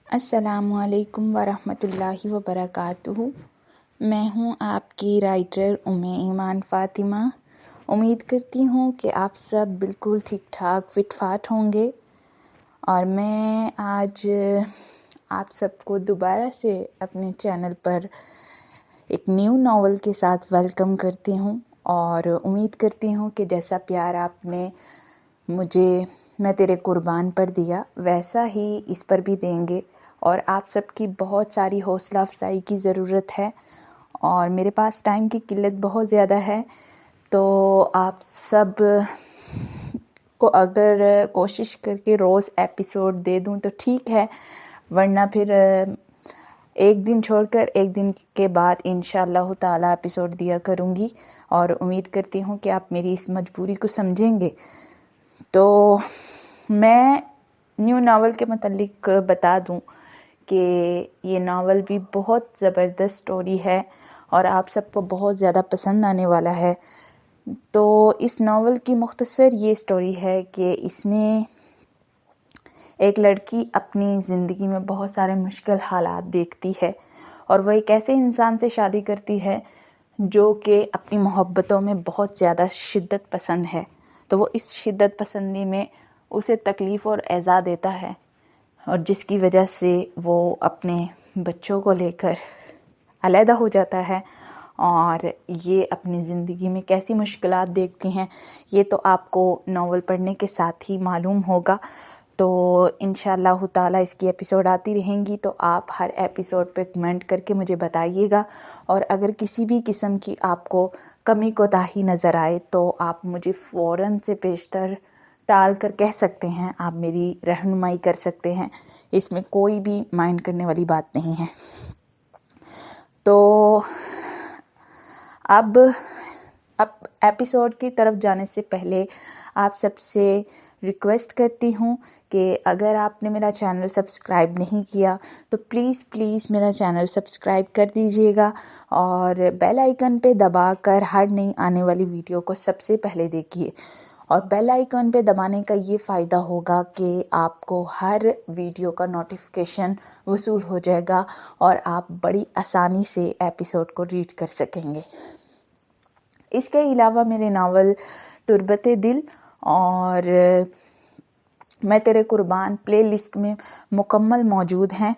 السلام علیکم ورحمۃ اللہ وبرکاتہ۔ میں ہوں آپ کی رائٹر ایمان فاطمہ۔ امید کرتی ہوں کہ آپ سب بالکل ٹھیک ٹھاک فٹ فاٹ ہوں گے، اور میں آج آپ سب کو دوبارہ سے اپنے چینل پر ایک نیو ناول کے ساتھ ویلکم کرتی ہوں، اور امید کرتی ہوں کہ جیسا پیار آپ نے مجھے میں تیرے قربان پر دیا ویسا ہی اس پر بھی دیں گے، اور آپ سب کی بہت ساری حوصلہ افزائی کی ضرورت ہے، اور میرے پاس ٹائم کی قلت بہت زیادہ ہے، تو آپ سب کو اگر کوشش کر کے روز ایپیسوڈ دے دوں تو ٹھیک ہے، ورنہ پھر ایک دن چھوڑ کر ایک دن کے بعد انشاءاللہ تعالی ایپیسوڈ دیا کروں گی، اور امید کرتی ہوں کہ آپ میری اس مجبوری کو سمجھیں گے۔ تو میں نیو ناول کے متعلق بتا دوں کہ یہ ناول بھی بہت زبردست سٹوری ہے اور آپ سب کو بہت زیادہ پسند آنے والا ہے۔ تو اس ناول کی مختصر یہ سٹوری ہے کہ اس میں ایک لڑکی اپنی زندگی میں بہت سارے مشکل حالات دیکھتی ہے، اور وہ ایک ایسے انسان سے شادی کرتی ہے جو کہ اپنی محبتوں میں بہت زیادہ شدت پسند ہے، تو وہ اس شدت پسندی میں اسے تکلیف اور ایذا دیتا ہے، اور جس کی وجہ سے وہ اپنے بچوں کو لے کر علیحدہ ہو جاتا ہے، اور یہ اپنی زندگی میں کیسی مشکلات دیکھتی ہیں یہ تو آپ کو ناول پڑھنے کے ساتھ ہی معلوم ہوگا۔ تو انشاءاللہ تعالی اس کی ایپیسوڈ آتی رہیں گی، تو آپ ہر ایپیسوڈ پہ کمنٹ کر کے مجھے بتائیے گا، اور اگر کسی بھی قسم کی آپ کو کمی کوتاہی نظر آئے تو آپ مجھے فوراً سے بیشتر ٹال کر کہہ سکتے ہیں، آپ میری رہنمائی کر سکتے ہیں، اس میں کوئی بھی مائنڈ کرنے والی بات نہیں ہے۔ تو اب ایپیسوڈ کی طرف جانے سے پہلے آپ سب سے ریکویسٹ کرتی ہوں کہ اگر آپ نے میرا چینل سبسکرائب نہیں کیا تو پلیز میرا چینل سبسکرائب کر دیجیے گا، اور بیل آئیکن پہ دبا کر ہر نئی آنے والی ویڈیو کو سب سے پہلے دیکھیے، اور بیل آئیکن پہ دبانے کا یہ فائدہ ہوگا کہ آپ کو ہر ویڈیو کا نوٹیفیکیشن وصول ہو جائے گا، اور آپ بڑی آسانی سے ایپیسوڈ کو ریڈ کر سکیں گے۔ اس کے علاوہ میرے ناول تربت دل اور میں تیرے قربان پلے لسٹ میں مکمل موجود ہیں،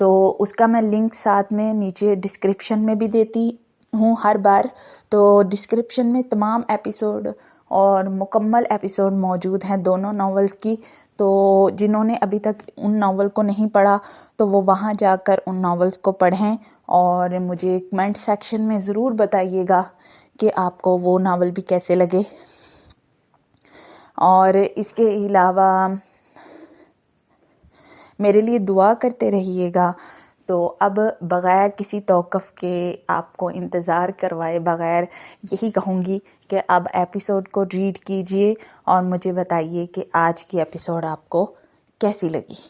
تو اس کا میں لنک ساتھ میں نیچے ڈسکرپشن میں بھی دیتی ہوں ہر بار، تو ڈسکرپشن میں تمام ایپیسوڈ اور مکمل ایپیسوڈ موجود ہیں دونوں ناولز کی، تو جنہوں نے ابھی تک ان ناول کو نہیں پڑھا تو وہ وہاں جا کر ان ناولز کو پڑھیں، اور مجھے کمنٹ سیکشن میں ضرور بتائیے گا کہ آپ کو وہ ناول بھی کیسے لگے۔ اور اس کے علاوہ میرے لیے دعا کرتے رہیے گا۔ تو اب بغیر کسی توقف کے آپ کو انتظار کروائے بغیر یہی کہوں گی کہ اب ایپیسوڈ کو ریڈ کیجئے اور مجھے بتائیے کہ آج کی ایپیسوڈ آپ کو کیسی لگی۔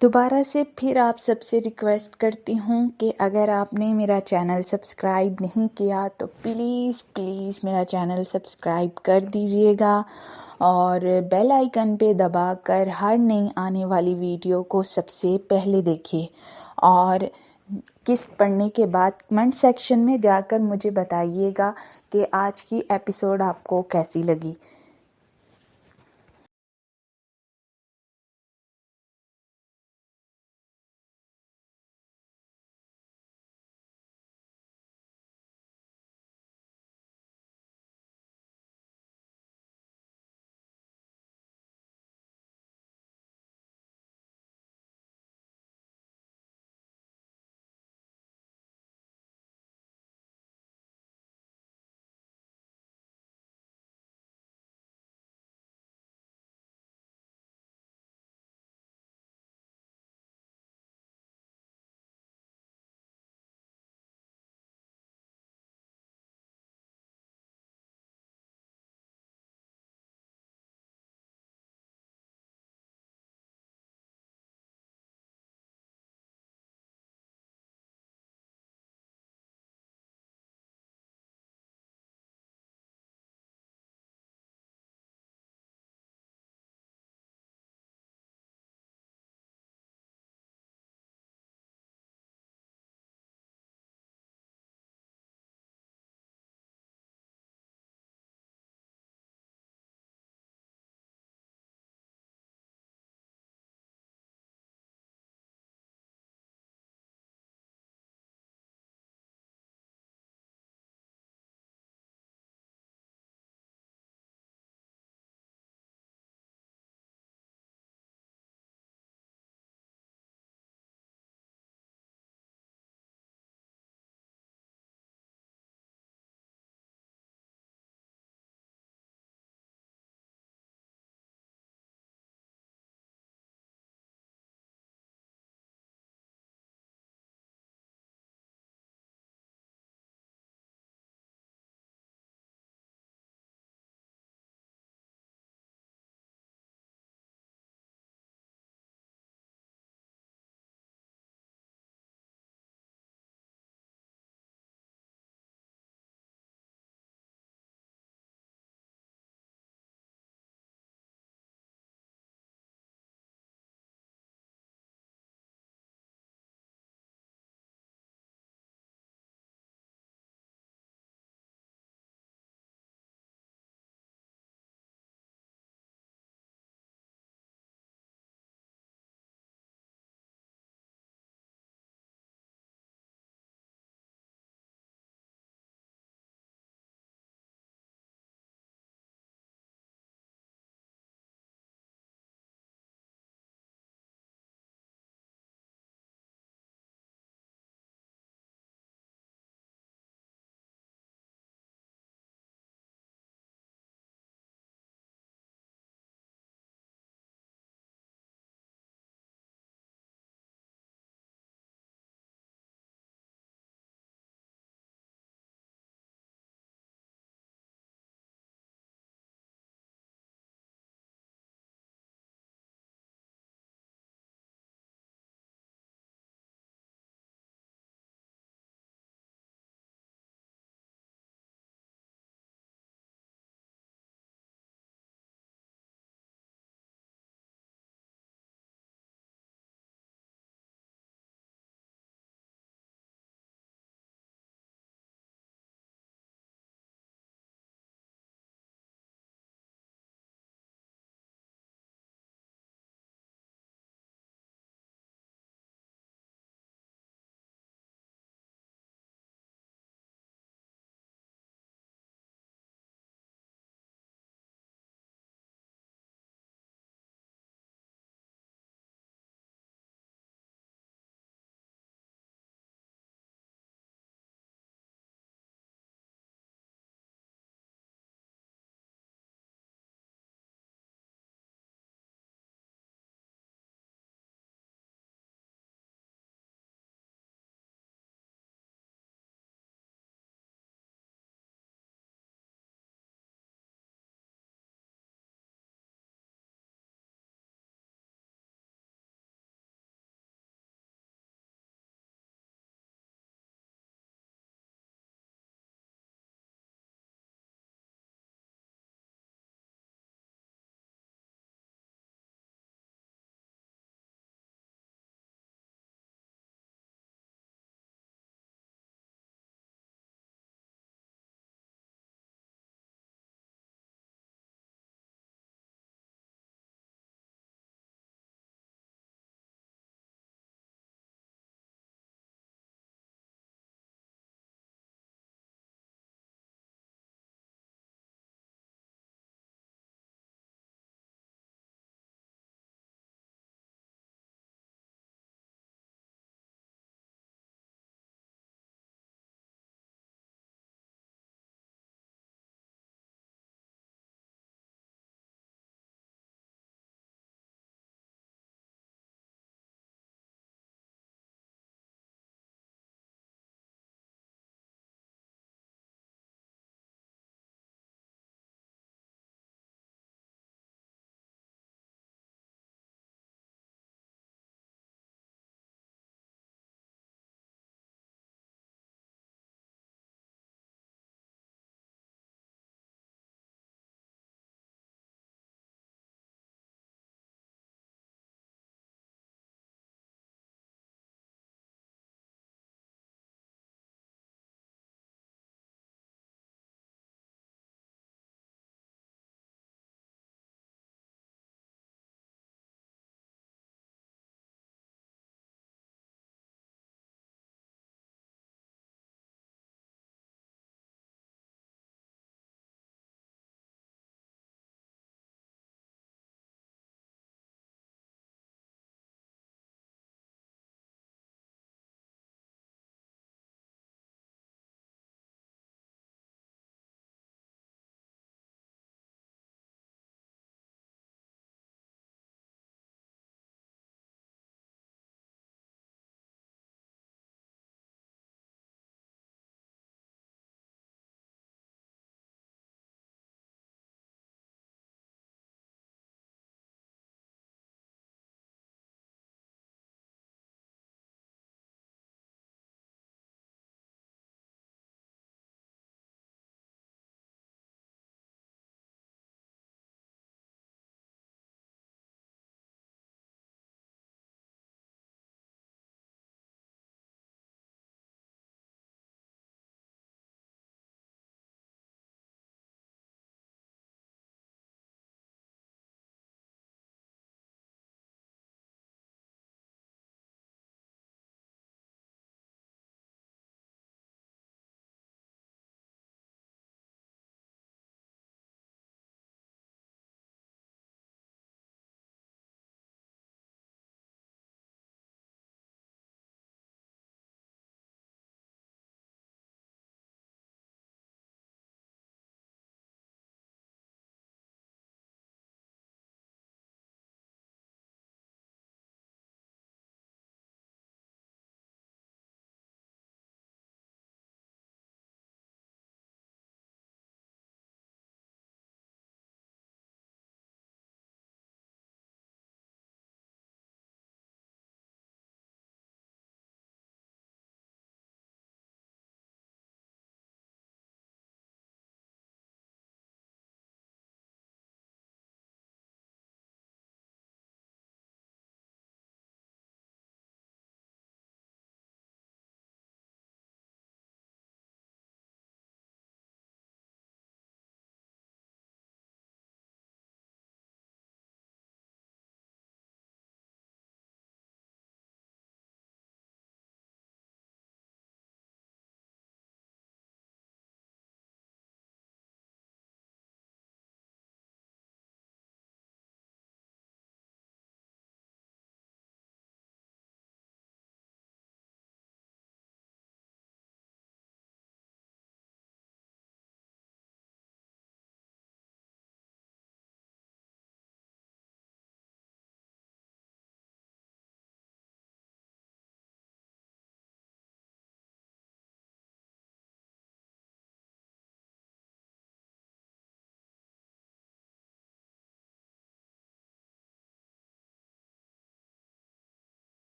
دوبارہ سے پھر آپ سب سے ریکویسٹ کرتی ہوں کہ اگر آپ نے میرا چینل سبسکرائب نہیں کیا تو پلیز پلیز میرا چینل سبسکرائب کر دیجیے گا اور بیل آئیکن پہ دبا کر ہر نئی آنے والی ویڈیو کو سب سے پہلے دیکھیے، اور قسط پڑھنے کے بعد کمنٹ سیکشن میں جا کر مجھے بتائیے گا کہ آج کی ایپیسوڈ آپ کو کیسی لگی۔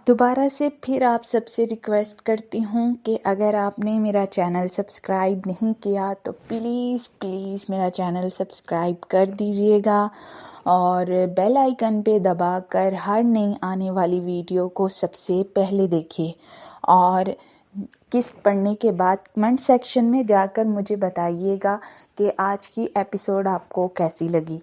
دوبارہ سے پھر آپ سب سے ریکویسٹ کرتی ہوں کہ اگر آپ نے میرا چینل سبسکرائب نہیں کیا تو پلیز پلیز میرا چینل سبسکرائب کر دیجیے گا اور بیل آئیکن پہ دبا کر ہر نئی آنے والی ویڈیو کو سب سے پہلے دیکھیے، اور قسط پڑھنے کے بعد کمنٹ سیکشن میں جا کر مجھے بتائیے گا کہ آج کی ایپیسوڈ آپ کو کیسی لگی۔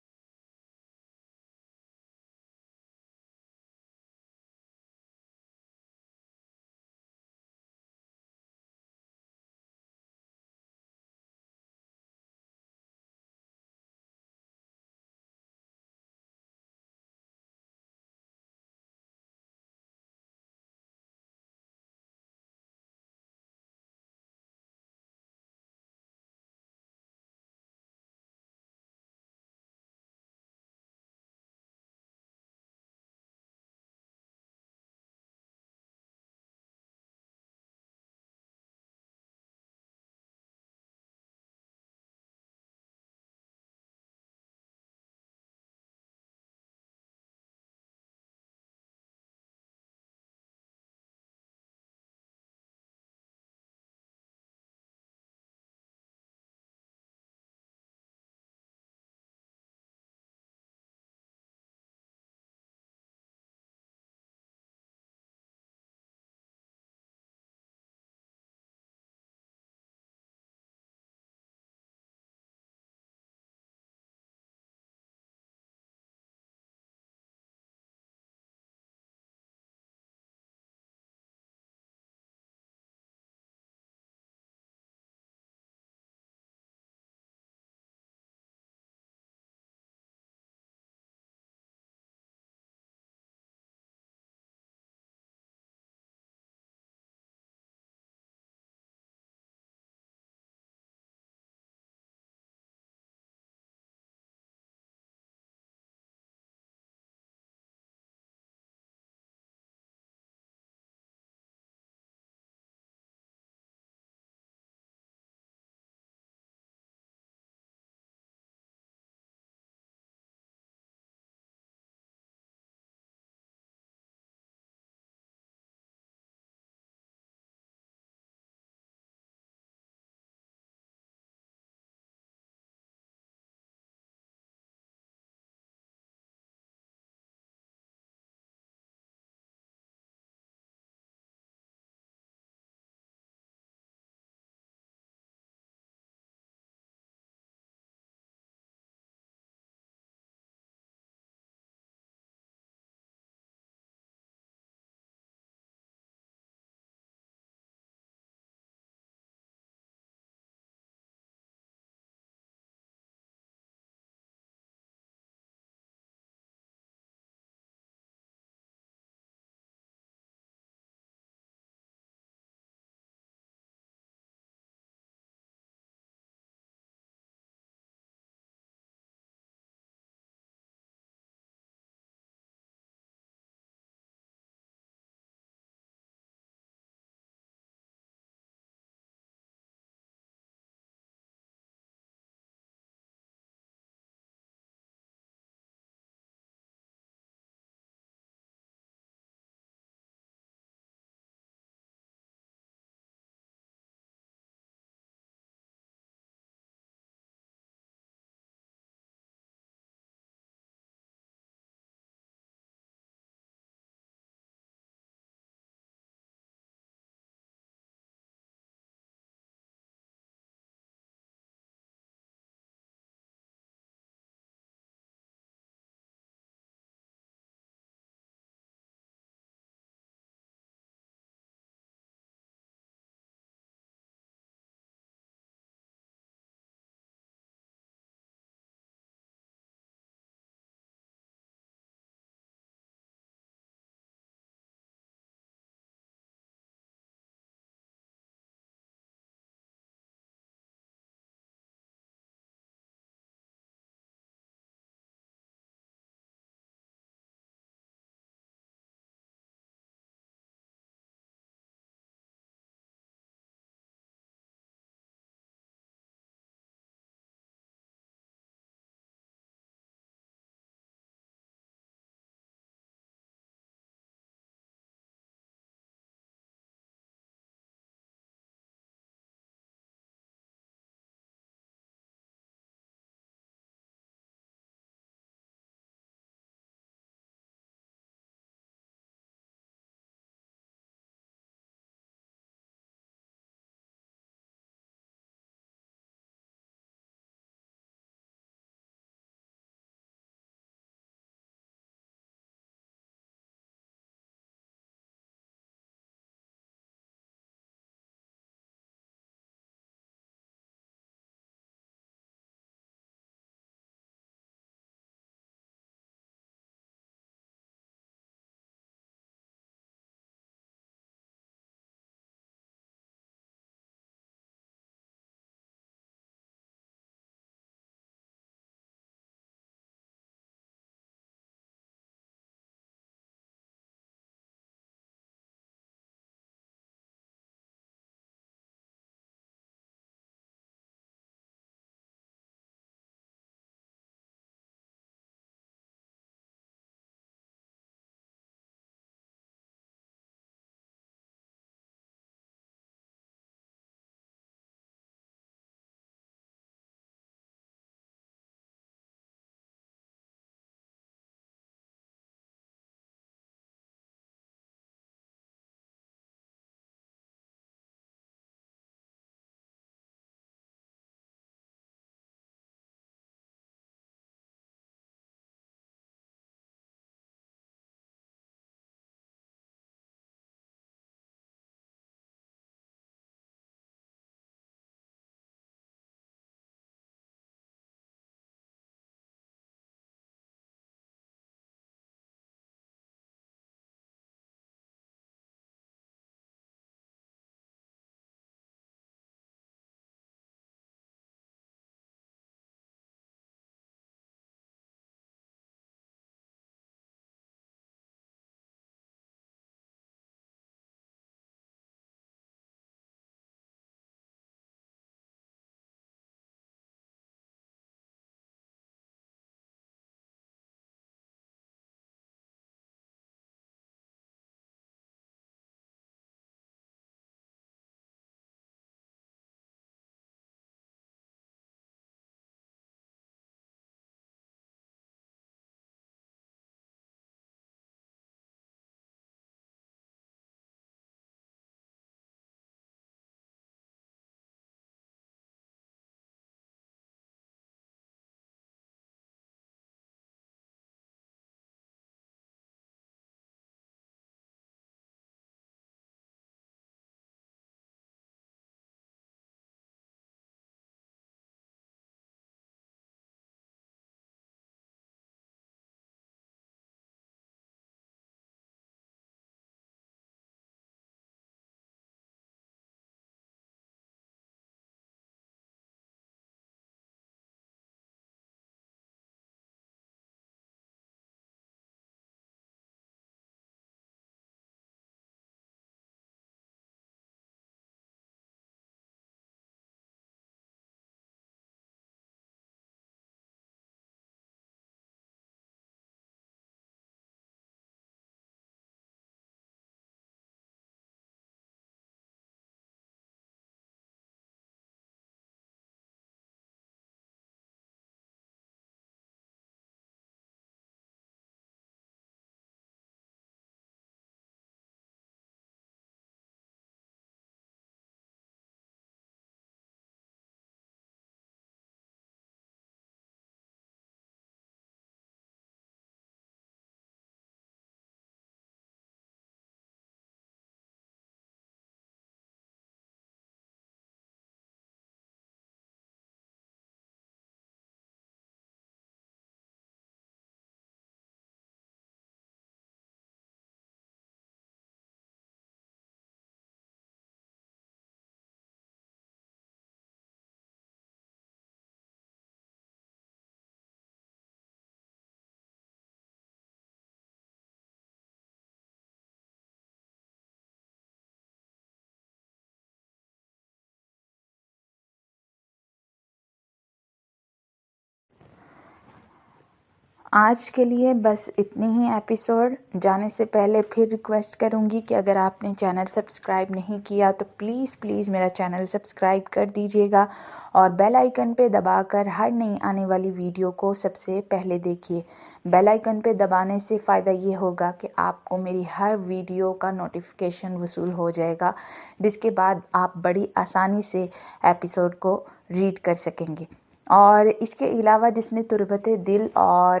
آج کے لیے بس اتنی ہی ایپیسوڈ. جانے سے پہلے پھر ریکویسٹ کروں گی کہ اگر آپ نے چینل سبسکرائب نہیں کیا تو پلیز میرا چینل سبسکرائب کر دیجیے گا اور بیل آئیکن پہ دبا کر ہر نئی آنے والی ویڈیو کو سب سے پہلے دیکھیے. بیل آئیکن پہ دبانے سے فائدہ یہ ہوگا کہ آپ کو میری ہر ویڈیو کا نوٹیفیکیشن وصول ہو جائے گا، جس کے بعد آپ بڑی آسانی سے ایپیسوڈ کو ریڈ کر سکیں گے. اور اس کے علاوہ جس نے تربت دل اور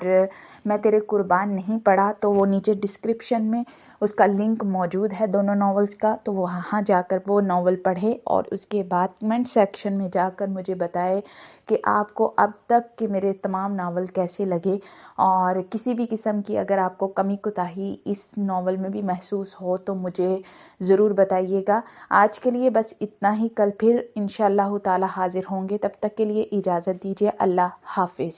میں تیرے قربان نہیں پڑھا تو وہ نیچے ڈسکرپشن میں اس کا لنک موجود ہے دونوں ناولز کا، تو وہاں جا کر وہ ناول پڑھے اور اس کے بعد کمنٹ سیکشن میں جا کر مجھے بتائے کہ آپ کو اب تک کے میرے تمام ناول کیسے لگے، اور کسی بھی قسم کی اگر آپ کو کمی کوتاہی اس ناول میں بھی محسوس ہو تو مجھے ضرور بتائیے گا. آج کے لیے بس اتنا ہی. کل پھر انشاءاللہ تعالی حاضر ہوں گے. تب تک کے لیے اجازت دیجیے. اللہ حافظ.